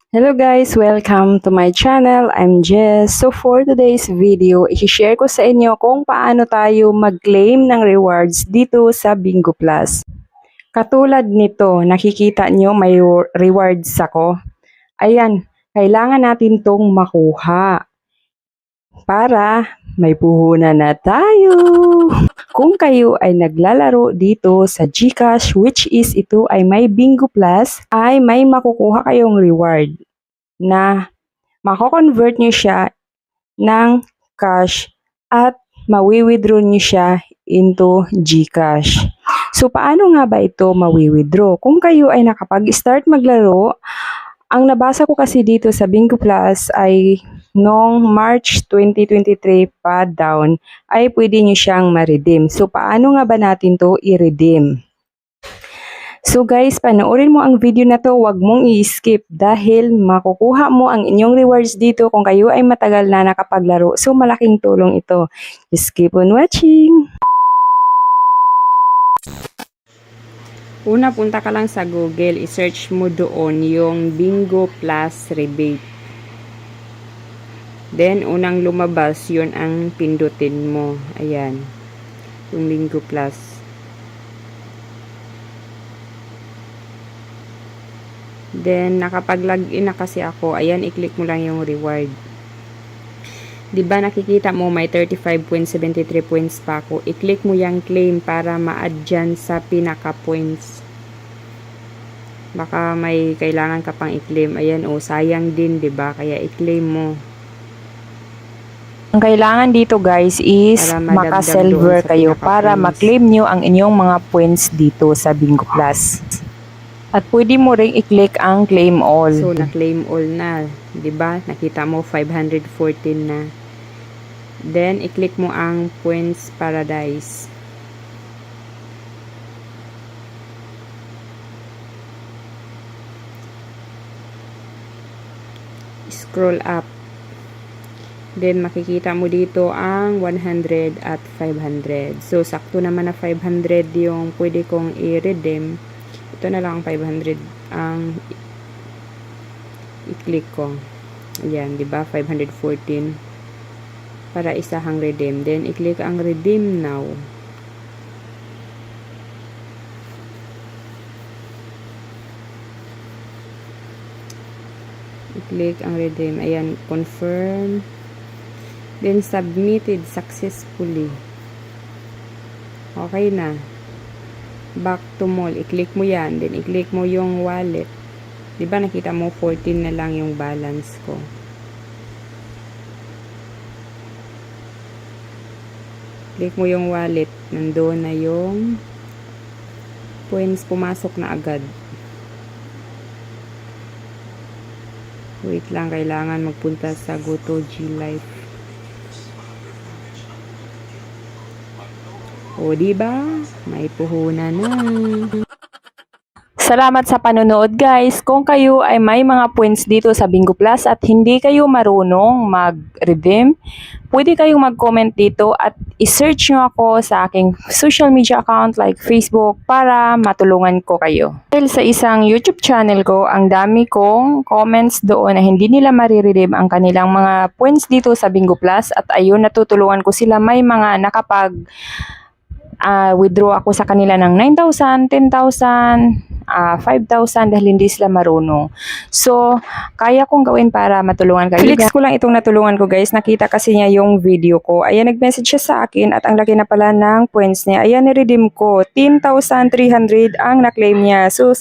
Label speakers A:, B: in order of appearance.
A: Hello guys! Welcome to my channel. I'm Jess. So for today's video, i-share ko sa inyo kung paano tayo mag-claim ng rewards dito sa Bingo Plus. Katulad nito, nakikita nyo may rewards ako. Ayan, kailangan natin tong makuha para may puhunan na tayo. Kung kayo ay naglalaro dito sa GCash, which is ito ay may Bingo Plus, ay may makukuha kayong reward na mako-convert nyo siya ng cash at mawi-withdraw nyo siya into GCash. So, paano nga ba ito mawi-withdraw? Kung kayo ay nakapag-start maglaro, ang nabasa ko kasi dito sa Bingo Plus ay noong March 2023 pa down ay pwede nyo siyang ma-redeem. So, paano nga ba natin to i-redeem? So guys, panoorin mo ang video na to, wag mong i-skip dahil makukuha mo ang inyong rewards dito kung kayo ay matagal na nakapaglaro. So malaking tulong ito. Just keep on watching! Una, punta ka lang sa Google, i-search mo doon yung Bingo Plus Rebate. Then, unang lumabas, yun ang pindutin mo. Ayan, yung Bingo Plus. Then, nakapag-login na kasi ako. Ayan, i-click mo lang yung reward. Diba nakikita mo may 35.73 points pa ako. I-click mo yung claim para ma-add dyan sa pinaka-points. Baka may kailangan ka pang i-claim. Ayan, sayang din, diba? Kaya i-claim mo. Ang kailangan dito guys is maka-silver kayo para ma-claim nyo ang inyong mga points dito sa Bingo Plus. At pwede mo ring i-click ang claim all. So, na-claim all na. Diba? Nakita mo, 514 na. Then, i-click mo ang Points Paradise. Scroll up. Then, makikita mo dito ang 100 at 500. So, sakto naman na 500 yung pwede kong i-redeem. Ito na lang 500 ang i-click ko. Ayan, di ba? 514 para isahang redeem. Then, i-click ang redeem now. I-click ang redeem. Ayan, confirm. Then, submitted successfully. Okay na. Back to mall, i-click mo yan, then i-click mo yung wallet. Diba nakita mo 14 na lang yung balance ko. Click mo yung wallet, nandoon na yung points, pumasok na agad. Wait lang, kailangan magpunta sa GoToG Life. O, diba? May puhunan na. Salamat sa panonood guys. Kung kayo ay may mga points dito sa Bingo Plus at hindi kayo marunong mag-redeem, pwede kayong mag-comment dito at i-search nyo ako sa aking social media account like Facebook para matulungan ko kayo. Dahil sa isang YouTube channel ko, ang dami kong comments doon na hindi nila mariredeem ang kanilang mga points dito sa Bingo Plus at ayun, natutulungan ko sila. May mga withdraw ako sa kanila ng 9,000, 10,000, 5,000 dahil hindi sila marunong. So, kaya kong gawin para matulungan kayo. Felix ko lang itong natulungan ko guys. Nakita kasi niya yung video ko. Ayan, nag-message siya sa akin at ang laki na pala ng points niya. Ayan, niredeem ko. 10,300 ang na-claim niya. So,